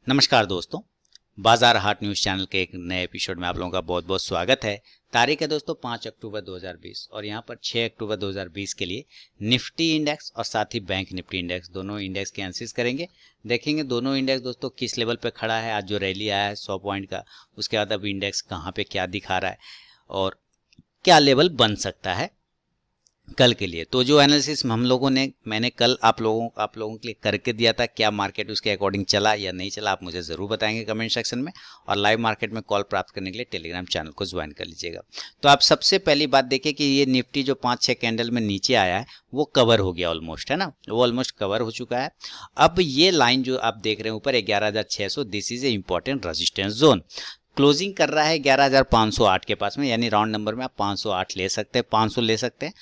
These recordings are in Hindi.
नमस्कार दोस्तों, बाजार हाट न्यूज़ चैनल के एक नए एपिसोड में आप लोगों का बहुत बहुत स्वागत है। तारीख है दोस्तों 5 अक्टूबर 2020 और यहाँ पर 6 अक्टूबर 2020 के लिए निफ्टी इंडेक्स और साथ ही बैंक निफ्टी इंडेक्स दोनों इंडेक्स के एनालिसिस करेंगे। देखेंगे दोनों इंडेक्स दोस्तों किस लेवल पे खड़ा है। आज जो रैली आया है 100 पॉइंट का, उसके बाद अब इंडेक्स कहाँ पे क्या दिखा रहा है और क्या लेवल बन सकता है कल के लिए। तो जो एनालिसिस हम लोगों ने मैंने कल आप लोगों के लिए करके दिया था, क्या मार्केट उसके अकॉर्डिंग चला या नहीं चला, आप मुझे ज़रूर बताएंगे कमेंट सेक्शन में। और लाइव मार्केट में कॉल प्राप्त करने के लिए टेलीग्राम चैनल को ज्वाइन कर लीजिएगा। तो आप सबसे पहली बात देखिए कि ये निफ्टी जो 5-6 कैंडल में नीचे आया है वो कवर हो गया ऑलमोस्ट, है ना, वो ऑलमोस्ट कवर हो चुका है। अब ये लाइन जो आप देख रहे हैं ऊपर 11,600, this is a important resistance zone. Closing कर रहा है 11,508 के पास में, यानी राउंड नंबर में आप 508 ले सकते हैं, 500 ले सकते हैं।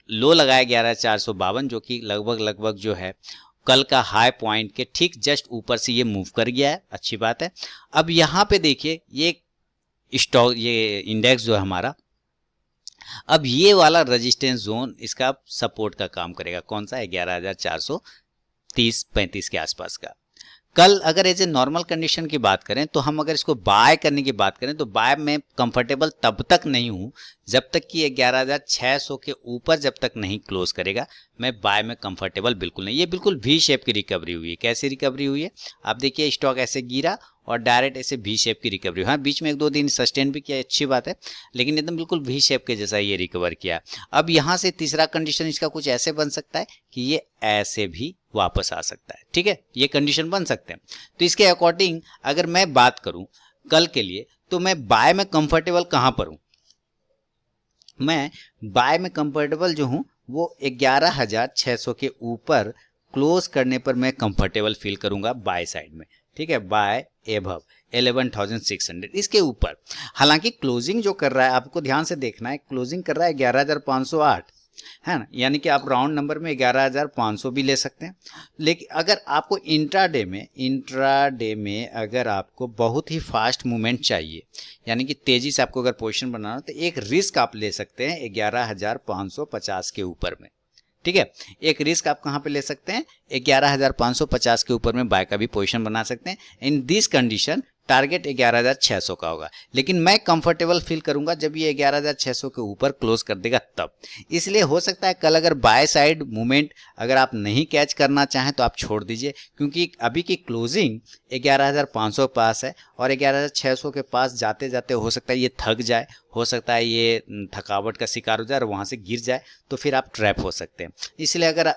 लो लगाया 11,452 जो कि लगभग जो है कल का हाई पॉइंट के ठीक जस्ट ऊपर से ये मूव कर गया है, अच्छी बात है। अब यहाँ पे देखिए ये इंडेक्स जो है हमारा, अब ये वाला रेजिस्टेंस जोन इसका सपोर्ट का काम करेगा। कौन सा? 11,430-35 के आसपास का। कल अगर एज ए नॉर्मल कंडीशन की बात करें तो हम अगर इसको बाय करने की बात करें तो बाय में कंफर्टेबल तब तक नहीं हूं जब तक कि 11,600 के ऊपर जब तक नहीं क्लोज करेगा, मैं बाय में कंफर्टेबल बिल्कुल नहीं। ये बिल्कुल वी शेप की रिकवरी हुई है। कैसी रिकवरी हुई है? आप देखिए स्टॉक ऐसे गिरा और डायरेक्ट ऐसे वी शेप की रिकवरी। हाँ, बीच में 1-2 दिन सस्टेन भी किया, अच्छी बात है, लेकिन एकदम बिल्कुल वी शेप के जैसा ये रिकवर किया। अब यहाँ से तीसरा कंडीशन इसका कुछ ऐसे बन सकता है कि ये ऐसे भी वापस आ सकता है। ठीक है, ये कंडीशन बन सकते हैं। तो इसके अकॉर्डिंग अगर मैं बात करूं कल के लिए तो मैं बाय में कंफर्टेबल कहां पर हूं? मैं बाय में कंफर्टेबल जो हूं वो 11,600 के ऊपर क्लोज करने पर मैं कंफर्टेबल फील करूंगा बाय साइड में। ठीक है, बाय एबव 11,600 इसके ऊपर। हालांकि क्लोजिंग जो कर रहा है आपको ध्यान से देखना है, क्लोजिंग कर रहा है 11,508, है ना, यानी कि आप राउंड नंबर में 11,500 भी ले सकते हैं। लेकिन अगर आपको इंट्राडे में अगर आपको बहुत ही फास्ट मूवमेंट चाहिए, यानी कि तेजी से आपको अगर पोजीशन बनाना हो, तो एक रिस्क आप ले सकते हैं 11,550 के ऊपर में। ठीक है, एक रिस्क आप कहां पे ले सकते हैं? 11,550 के ऊपर में बाय का भी पोजीशन बना सकते हैं। इन दिस कंडीशन टारगेट 11,600 का होगा, लेकिन मैं कंफर्टेबल फील करूंगा जब ये 11,600 के ऊपर क्लोज कर देगा तब। इसलिए हो सकता है कल अगर बाय साइड मूवमेंट अगर आप नहीं कैच करना चाहें तो आप छोड़ दीजिए, क्योंकि अभी की क्लोजिंग 11,500 पास है और 11,600 के पास जाते जाते हो सकता है ये थक जाए, हो सकता है ये थकावट का शिकार हो जाए और वहां से गिर जाए, तो फिर आप ट्रैप हो सकते हैं। इसलिए अगर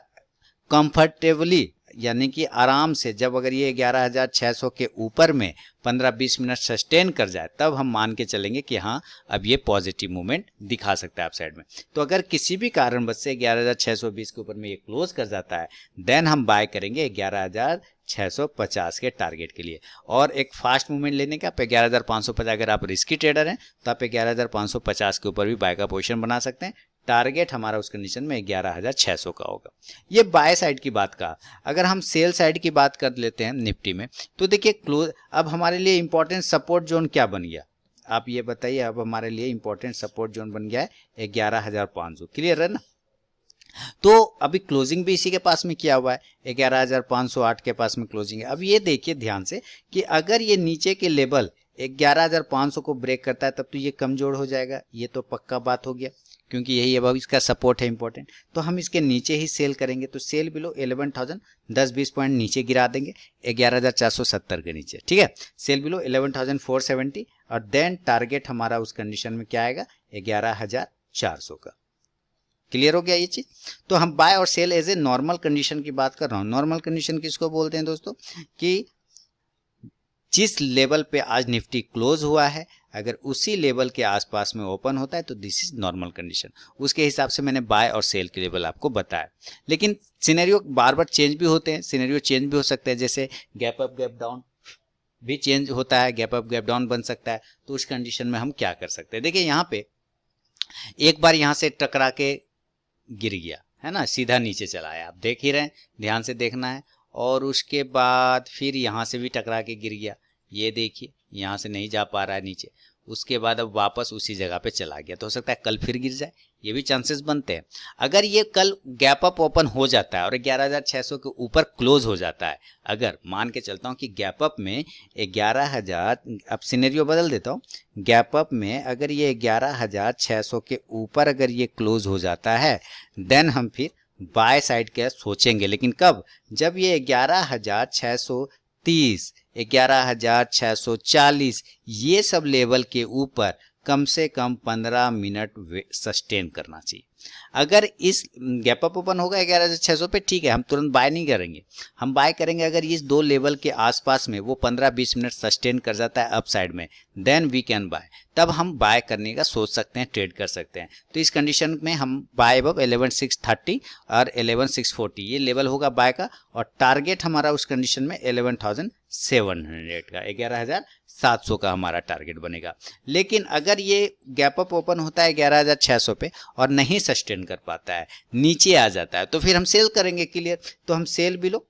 कंफर्टेबली यानी कि आराम से जब अगर ये 11,600 के ऊपर में 15-20 मिनट सस्टेन कर जाए तब हम मान के चलेंगे कि हाँ अब ये पॉजिटिव मूवमेंट दिखा सकता है आप साइड में। तो अगर किसी भी कारणवश से 11,620 के ऊपर में ये क्लोज कर जाता है देन हम बाय करेंगे 11,650 के टारगेट के लिए। और एक फास्ट मूवमेंट लेने का आप 11,550, अगर आप रिस्की ट्रेडर हैं तो आप 11,550 के ऊपर भी बाय का पोजीशन बना सकते हैं। टारगेट हमारा उस कंडीशन में 11,600 का होगा। ये बाय साइड की बात का। अगर हम सेल साइड की बात कर लेते हैं निफ्टी में, तो देखिए क्लोज अब हमारे लिए इंपॉर्टेंट सपोर्ट जोन क्या बन गया? आप ये बताइए। अब हमारे लिए इंपॉर्टेंट सपोर्ट जोन बन गया है 11,500। क्लियर है ना? तो अभी क्लोजिंग भी इसी के पास में किया हुआ है, 11,508 के पास में क्लोजिंग है। अब ये देखिए ध्यान से कि अगर ये नीचे के लेवल 11,500 को ब्रेक करता है तब तो ये कमजोर हो जाएगा, ये तो पक्का बात हो गया, क्योंकि यही अब इसका सपोर्ट है इंपॉर्टेंट। तो हम इसके नीचे ही सेल करेंगे, तो सेल बिलो 11,000 10-20 पॉइंट नीचे गिरा देंगे 11,470 के नीचे। ठीक है, सेल बिलो 11,470 और देन टारगेट हमारा उस कंडीशन में क्या आएगा? 11,400 का। क्लियर हो गया ये चीज? तो हम बाय और sell as a normal condition की बात कर रहा हूं। नॉर्मल कंडीशन किसको बोलते हैं दोस्तों? कि जिस लेवल पे आज निफ्टी क्लोज हुआ है अगर उसी लेवल के आसपास में ओपन होता है तो दिस इज नॉर्मल कंडीशन। उसके हिसाब से मैंने बाय और सेल के लेवल आपको बताया। लेकिन सिनेरियो बार बार चेंज भी होते हैं, सिनेरियो चेंज भी हो सकते हैं, जैसे गैप अप गैप डाउन भी चेंज होता है, गैप अप गैप डाउन बन सकता है। तो उस कंडीशन में हम क्या कर सकते हैं? देखिए यहाँ पे एक बार यहाँ से टकरा के गिर गया है ना, सीधा नीचे चला है, आप देख ही रहे हैं, ध्यान से देखना है। और उसके बाद फिर यहाँ से भी टकरा के गिर गया, ये देखिए यहाँ से नहीं जा पा रहा है नीचे। उसके बाद अब वापस उसी जगह पे चला गया, तो हो सकता है कल फिर गिर जाए, ये भी चांसेस बनते हैं। अगर ये कल गैप अप ओपन हो जाता है और 11,600 के ऊपर क्लोज हो जाता है, अगर मान के चलता हूँ कि गैप अप में 11,000, अब सिनेरियो बदल देता हूँ, गैप अप में अगर ये 11,600 के ऊपर अगर ये क्लोज हो जाता है, देन हम फिर बाय साइड का सोचेंगे। लेकिन कब? जब ये 11,630, 11,640 ये सब लेवल के ऊपर कम से कम 15 मिनट सस्टेन करना चाहिए। अगर इस गैप अप ओपन होगा 11,600 पे, ठीक है, हम तुरंत बाय नहीं करेंगे, हम बाय करेंगे अगर इस दो लेवल के आसपास में वो 15-20 मिनट सस्टेन कर जाता है अप साइड में, देन वी कैन बाय, तब हम बाय करने का सोच सकते हैं, ट्रेड कर सकते हैं। तो इस कंडीशन में हम बाय अबव 11,630 और 11,640 ये लेवल होगा बाय का, और टारगेट हमारा उस कंडीशन में 11,700 का, 11,700 का हमारा टारगेट बनेगा। लेकिन अगर ये गैप अप ओपन होता है 11,600 पे और नहीं सस्टेन कर पाता है, नीचे आ जाता है, तो फिर हम सेल करेंगे। क्लियर? तो हम सेल बिलो,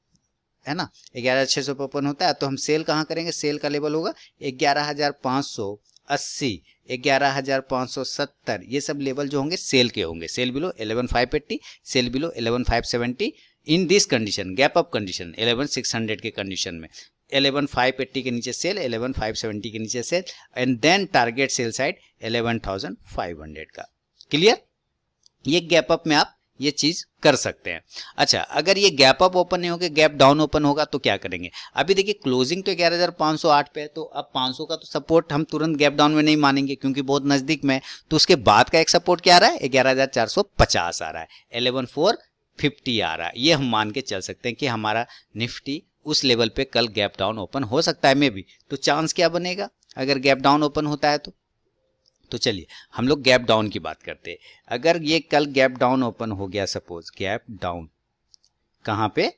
है ना, 11,600 पे ओपन होता है तो हम सेल कहाँ करेंगे? सेल का लेवल होगा 11,580, 11,570, ये सब लेवल जो होंगे सेल के होंगे। Cell below 11,580, cell below 11,570 in this condition, gap up condition 11,600 के कंडीशन में 11,580 के नीचे सेल, 11,570 के नीचे sell, and then target sell side 11,500 का। क्लियर? ये गैप अप में आप ये चीज कर सकते हैं। अच्छा, अगर ये गैप अप ओपन नहीं होगा, गैप डाउन ओपन होगा, तो क्या करेंगे? अभी देखिए क्लोजिंग तो 11,508 पे है, तो अब 500 का तो सपोर्ट हम तुरंत गैप डाउन में नहीं मानेंगे क्योंकि बहुत नजदीक में है। तो उसके बाद का एक सपोर्ट क्या आ रहा है? 11,450 आ रहा है, 11,450 आ रहा है। ये हम मान के चल सकते हैं कि हमारा निफ्टी उस लेवल पे कल गैप डाउन ओपन हो सकता है मे बी। तो चांस क्या बनेगा अगर गैप डाउन ओपन होता है तो चलिए हम लोग गैप डाउन की बात करते हैं। अगर ये कल गैप डाउन ओपन हो गया, सपोज गैप डाउन कहाँ पे?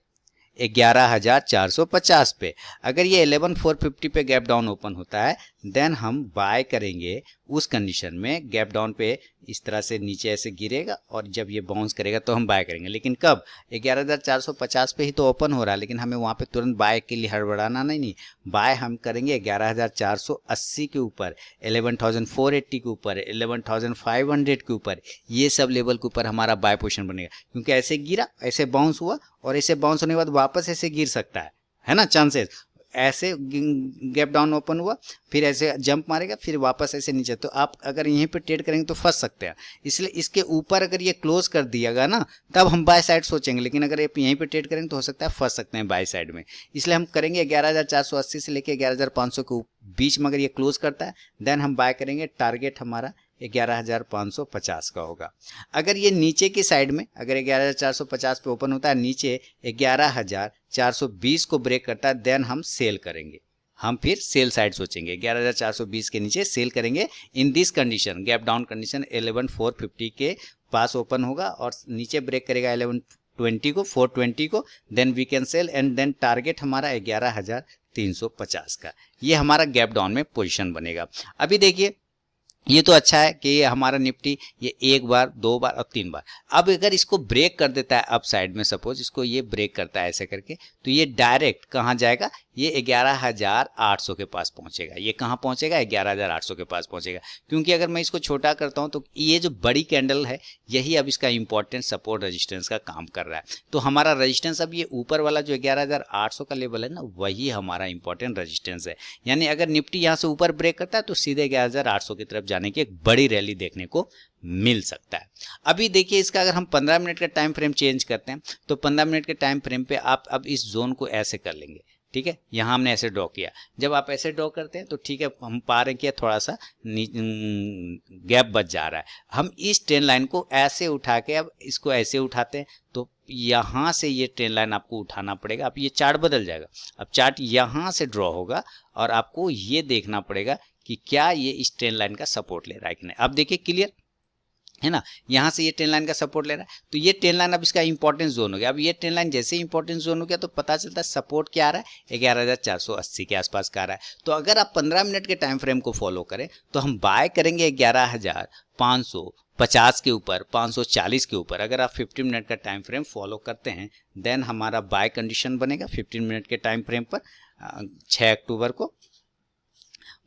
11,450 पे। अगर ये 11,450 पे गैप डाउन ओपन होता है, देन हम बाय करेंगे उस कंडीशन में। गैप डाउन पे इस तरह से नीचे ऐसे गिरेगा और जब ये बाउंस करेगा तो हम बाय करेंगे। लेकिन कब? 11,450 पे ही तो ओपन हो रहा है, लेकिन हमें वहाँ पे तुरंत बाय के लिए हड़बड़ाना नहीं। बाय हम करेंगे 11,480 के ऊपर, 11,480 के ऊपर, 11,500 के ऊपर, ये सब लेवल के ऊपर हमारा बाय पोजीशन बनेगा। क्योंकि ऐसे गिरा, ऐसे बाउंस हुआ और ऐसे बाउंस होने के बाद वापस ऐसे गिर सकता है ना, चांसेस। ऐसे गैप डाउन ओपन हुआ, फिर ऐसे जंप मारेगा, फिर वापस ऐसे नीचे, तो आप अगर यहीं पे ट्रेड करेंगे तो फंस सकते हैं। इसलिए इसके ऊपर अगर ये क्लोज कर दियागा ना, तब हम बाय साइड सोचेंगे। लेकिन अगर आप यहीं पे ट्रेड करेंगे तो हो सकता है फंस सकते हैं बाय साइड में। इसलिए हम करेंगे 11,480 से लेके 11,500 के बीच में अगर ये क्लोज करता है, देन हम बाय करेंगे। टारगेट हमारा 11,550 का होगा। अगर ये नीचे की साइड में, अगर 11,450 पे ओपन होता है, नीचे 11,420 को ब्रेक करता है, देन हम सेल करेंगे। हम फिर सेल साइड सोचेंगे, 11,420 के नीचे सेल करेंगे। In this condition, gap down condition 11,450 के पास ओपन होगा और नीचे ब्रेक करेगा 1120 को, 420 को, then we can sell and then target हमारा 11,350 का। ये हमारा गैप डाउन में पोजीशन बनेगा। अभी देखिए ये तो अच्छा है कि ये हमारा निफ्टी ये एक बार, दो बार और तीन बार, अब अगर इसको ब्रेक कर देता है अप साइड में, सपोज इसको ये ब्रेक करता है ऐसे करके, तो ये डायरेक्ट कहाँ जाएगा? ये 11,800 के पास पहुंचेगा। ये कहाँ पहुंचेगा? 11,800 के पास पहुंचेगा। क्योंकि अगर मैं इसको छोटा करता हूं तो ये जो बड़ी कैंडल है यही अब इसका इंपॉर्टेंट सपोर्ट रेजिस्टेंस का काम कर रहा है। तो हमारा रेजिस्टेंस अब ये ऊपर वाला जो 11,800 का लेवल है ना, वही हमारा इंपॉर्टेंट रेजिस्टेंस है। यानी अगर निफ्टी यहाँ से ऊपर ब्रेक करता है तो सीधे 11,800 की तरफ जाने की एक बड़ी रैली देखने को मिल सकता है। अभी देखिए इसका अगर हम 15 मिनट का टाइम फ्रेम चेंज करते हैं तो 15 मिनट के टाइम फ्रेम पे आप अब इस जोन को ऐसे कर लेंगे। ठीक है, यहाँ हमने ऐसे ड्रॉ किया। जब आप ऐसे ड्रॉ करते हैं तो ठीक है, हम पा रहे हैं कि थोड़ा सा गैप बच जा रहा है। हम इस ट्रेन लाइन को ऐसे उठा के अब इसको ऐसे उठाते हैं तो यहाँ से ये ट्रेन लाइन आपको उठाना पड़ेगा। अब ये चार्ट बदल जाएगा। अब चार्ट यहाँ से ड्रॉ होगा और आपको ये देखना पड़ेगा कि क्या ये इस ट्रेन लाइन का सपोर्ट ले रहा है कि नहीं। अब देखिए क्लियर है ना, यहाँ से ये ट्रेन लाइन का सपोर्ट ले रहा है, तो ये ट्रेन लाइन अब इसका इंपॉर्टेंस जोन हो गया। अब ये ट्रेन लाइन जैसे ही इंपॉर्टेंस जोन हो गया तो पता चलता है सपोर्ट क्या आ रहा है? 11,480 के आसपास का आ रहा है। तो अगर आप 15 मिनट के टाइम फ्रेम को फॉलो करें तो हम बाय करेंगे 11,550 के ऊपर, 540 के ऊपर। अगर आप 15 मिनट का टाइम फ्रेम फॉलो करते हैं, देन हमारा बाय कंडीशन बनेगा 15 मिनट के टाइम फ्रेम पर 6 अक्टूबर को।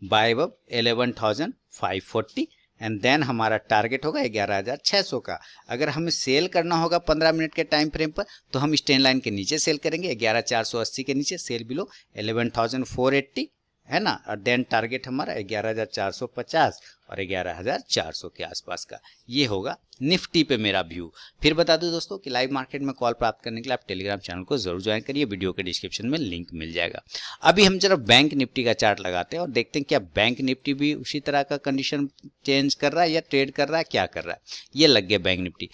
बाय अब 11,540 एंड देन हमारा टारगेट होगा 11,600 का। अगर हमें सेल करना होगा 15 मिनट के टाइम फ्रेम पर तो हम इस ट्रेंड लाइन के नीचे सेल करेंगे, 11,480 के नीचे सेल बिलो 11,480 है ना, और देन टारगेट हमारा 11,450 और 11,400 के आसपास का। ये होगा निफ्टी पे मेरा व्यू। फिर बता दूं दोस्तों कि लाइव मार्केट में कॉल प्राप्त करने के लिए आप टेलीग्राम चैनल को जरूर ज्वाइन करिए, वीडियो के डिस्क्रिप्शन में लिंक मिल जाएगा। अभी हम जरा बैंक निफ्टी का चार्ट लगाते हैं और देखते हैं क्या बैंक निफ्टी भी उसी तरह का कंडीशन चेंज कर रहा है या ट्रेड कर रहा है, क्या कर रहा है। ये लग गया बैंक निफ्टी।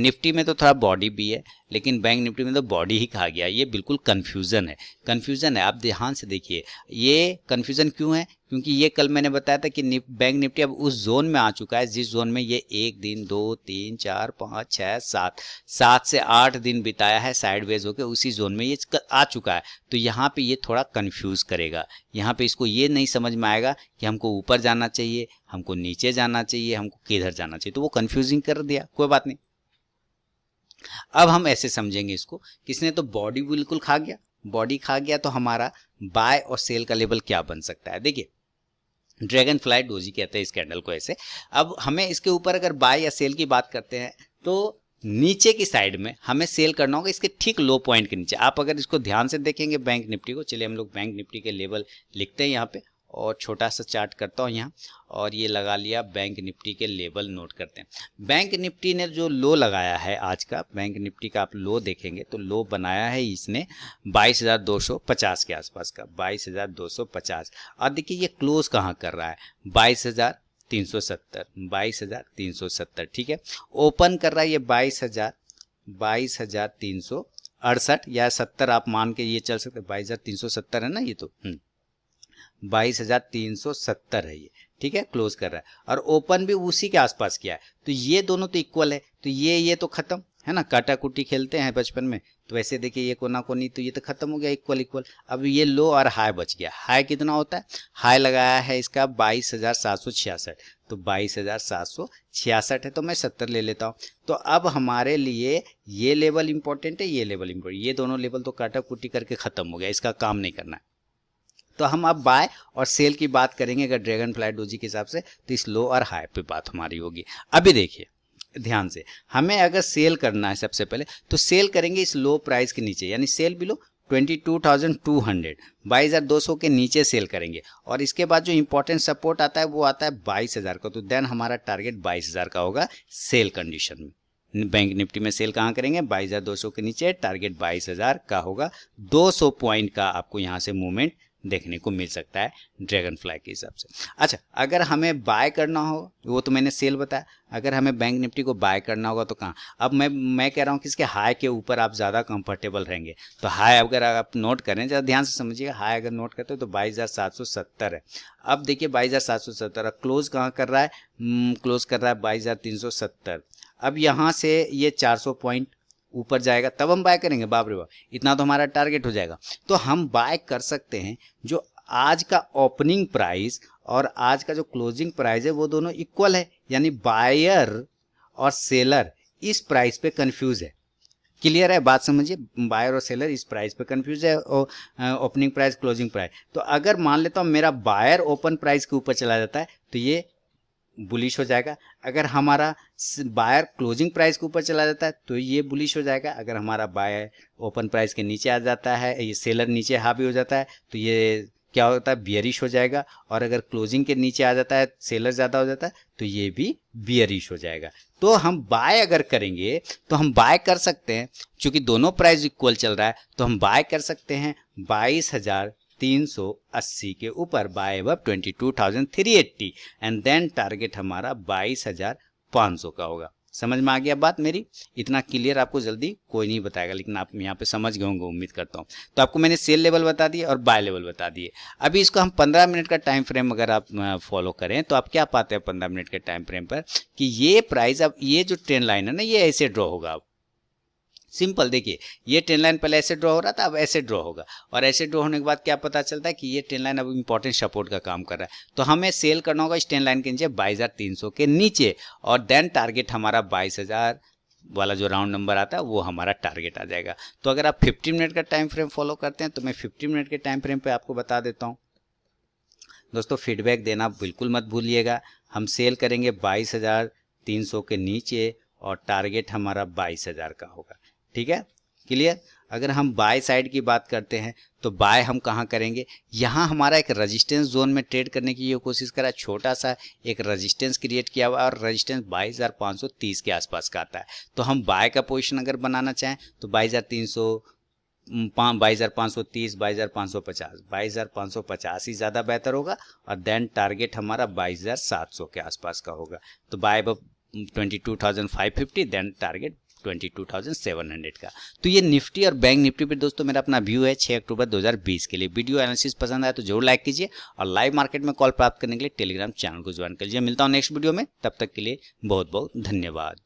निफ्टी में तो थोड़ा बॉडी भी है, लेकिन बैंक निफ्टी में तो बॉडी ही खा गया। ये बिल्कुल कन्फ्यूजन है। आप ध्यान से देखिए, ये कन्फ्यूजन क्यों है, क्योंकि ये कल मैंने बताया था कि बैंक निफ्टी अब उस जोन में आ चुका है जिस जोन में ये 1 दिन 2 3 4 5 6 7 से 8 दिन बिताया है साइडवेज होकर, उसी जोन में ये आ चुका है। तो यहाँ पे ये थोड़ा कंफ्यूज करेगा। यहाँ पे इसको ये नहीं समझ में आएगा कि हमको ऊपर जाना चाहिए, हमको नीचे जाना चाहिए, हमको किधर जाना चाहिए, तो वो कंफ्यूजिंग कर दिया। कोई बात नहीं, अब हम ऐसे समझेंगे इसको, किसने तो बॉडी बिल्कुल खा गया। बॉडी खा गया तो हमारा बाय और सेल का लेवल क्या बन सकता है। देखिए, ड्रैगन फ्लाई डोजी कहते हैं इस कैंडल को ऐसे। अब हमें इसके ऊपर अगर बाय या सेल की बात करते हैं तो नीचे की साइड में हमें सेल करना होगा, इसके ठीक लो पॉइंट के नीचे। आप अगर इसको ध्यान से देखेंगे बैंक निफ्टी को, चलिए हम लोग बैंक निफ्टी के लेवल लिखते हैं यहाँ पे और छोटा सा चार्ट करता हूँ यहाँ, और ये लगा लिया बैंक निफ्टी के लेवल नोट करते हैं। बैंक निफ्टी ने जो लो लगाया है आज का, बैंक निफ्टी का आप लो देखेंगे तो लो बनाया है इसने 22,250 के आसपास का, 22,250। और देखिए ये क्लोज कहाँ कर रहा है, 22,370, ठीक है। ओपन कर रहा है ये 22,368 या 70 आप मान के ये चल सकते, 22,370 है ना ये तो 22,370 है ये, ठीक है। क्लोज कर रहा है और ओपन भी उसी के आसपास किया है, तो ये दोनों तो इक्वल है। तो ये तो खत्म है ना, काटा कुटी खेलते हैं बचपन में, तो वैसे देखिए ये कोना कोनी, तो ये तो खत्म हो गया, इक्वल। अब ये लो और हाई बच गया। हाई कितना होता है, हाई लगाया है इसका 22,766, तो 22,766 है, तो मैं 70 ले लेता हूँ। तो अब हमारे लिए ये लेवल इंपॉर्टेंट है, ये लेवल इंपॉर्टेंट, ये दोनों लेवल तो काटा कुटी करके खत्म हो गया, इसका काम नहीं करना है। तो हम अब बाय और सेल की बात करेंगे अगर ड्रैगन फ्लाई डोजी के हिसाब से, तो इस लो और हाई पे बात हमारी होगी। अभी देखिए ध्यान से, हमें अगर सेल करना है सबसे पहले तो सेल करेंगे इस लो प्राइस के नीचे, यानी सेल बिलो 22,200, 22,200 के नीचे सेल करेंगे। और इसके बाद जो इंपॉर्टेंट सपोर्ट आता है वो आता है 22,000 का, तो देन हमारा टारगेट 22,000 का होगा सेल कंडीशन में। बैंक निफ्टी में सेल कहाँ करेंगे, 22,200 के नीचे, टारगेट 22,000 का होगा। 200 पॉइंट का आपको यहाँ से मूवमेंट देखने को मिल सकता है ड्रैगन फ्लाई के हिसाब से। अच्छा, अगर हमें बाय करना हो, वो तो मैंने सेल बताया, अगर हमें बैंक निफ्टी को बाय करना होगा तो कहाँ। अब मैं कह रहा हूँ कि इसके हाई के ऊपर आप ज़्यादा कंफर्टेबल रहेंगे, तो हाई अगर आप नोट करें, ज़रा ध्यान से समझिएगा, हाई अगर नोट करते हो तो 22,770 है। अब देखिए 22,770 क्लोज कहाँ कर रहा है, क्लोज कर रहा है 22,370। अब यहाँ से ये 400 पॉइंट ऊपर जाएगा तब हम बाय करेंगे, बाप रे बाप, इतना तो हमारा टारगेट हो जाएगा। तो हम बाय कर सकते हैं जो आज का ओपनिंग प्राइस और आज का जो क्लोजिंग प्राइस है वो दोनों इक्वल है, यानी बायर और सेलर इस प्राइस पे कंफ्यूज है। क्लियर है बात, समझिए, बायर और सेलर इस प्राइस पे कंफ्यूज है, ओपनिंग प्राइस क्लोजिंग प्राइस। तो अगर मान लेता हूँ मेरा बायर ओपन प्राइस के ऊपर चला जाता है तो ये बुलिश हो जाएगा, अगर हमारा बायर क्लोजिंग प्राइस के ऊपर चला जाता है तो ये बुलिश हो जाएगा, अगर हमारा बायर ओपन प्राइस के नीचे आ जाता है, ये सेलर नीचे हावी हो जाता है तो ये क्या होता है, बियरिश हो जाएगा, और अगर क्लोजिंग के नीचे आ जाता है, सेलर ज़्यादा हो जाता है तो ये भी बियरिश हो जाएगा। तो हम बाय अगर करेंगे तो हम बाय कर सकते हैं, चूँकि दोनों प्राइस इक्वल चल रहा है तो हम बाय कर सकते हैं 22,380 के ऊपर, बाय अब 22,380 एंड देन टारगेट हमारा 22,500 का होगा। समझ में आ गया बात मेरी, इतना क्लियर आपको जल्दी कोई नहीं बताएगा, लेकिन आप यहाँ पे समझ गए होंगे उम्मीद करता हूँ। तो आपको मैंने सेल लेवल बता दिए और बाय लेवल बता दिए। अभी इसको हम 15 मिनट का टाइम फ्रेम अगर आप फॉलो करें तो आप क्या पाते हैं 15 मिनट के टाइम फ्रेम पर, कि ये प्राइस, अब ये जो ट्रेंड लाइन है ना, ये ऐसे ड्रॉ होगा। अब सिंपल देखिए, ये ट्रेंड लाइन पहले ऐसे ड्रॉ हो रहा था, अब ऐसे ड्रॉ होगा, और ऐसे ड्रॉ होने के बाद क्या पता चलता है कि ये ट्रेंड लाइन अब इंपॉर्टेंट सपोर्ट का काम कर रहा है। तो हमें सेल करना होगा इस ट्रेंड लाइन के नीचे 22,300 के नीचे, और देन टारगेट हमारा 22,000 वाला जो राउंड नंबर आता है वो हमारा टारगेट आ जाएगा। तो अगर आप 15 मिनट का टाइम फ्रेम फॉलो करते हैं तो मैं 15 मिनट के टाइम फ्रेम पे आपको बता देता हूँ। दोस्तों फीडबैक देना बिल्कुल मत भूलिएगा। हम सेल करेंगे 22,300 के नीचे और टारगेट हमारा 22,000 का होगा। ठीक है, क्लियर। अगर हम बाय साइड की बात करते हैं तो बाय हम कहाँ करेंगे, यहाँ हमारा एक रेजिस्टेंस जोन में ट्रेड करने की ये कोशिश करा, छोटा सा एक रेजिस्टेंस क्रिएट किया हुआ और रेजिस्टेंस 22,530 के आसपास का आता है। तो हम बाय का पोजीशन अगर बनाना चाहें तो 22,300, 22,530, 22,550, 22,550 ही ज़्यादा बेहतर होगा और देन टारगेट हमारा 22,700 के आसपास का होगा। तो बाय 22,550, देन टारगेट 22,700 का। तो ये निफ्टी और बैंक निफ्टी पे दोस्तों मेरा अपना व्यू है 6 अक्टूबर 2020 के लिए। वीडियो एनालिसिस पसंद आया तो जरूर लाइक कीजिए और लाइव मार्केट में कॉल प्राप्त करने के लिए टेलीग्राम चैनल को ज्वाइन कीजिए। मिलता हूँ नेक्स्ट वीडियो में, तब तक के लिए बहुत बहुत धन्यवाद।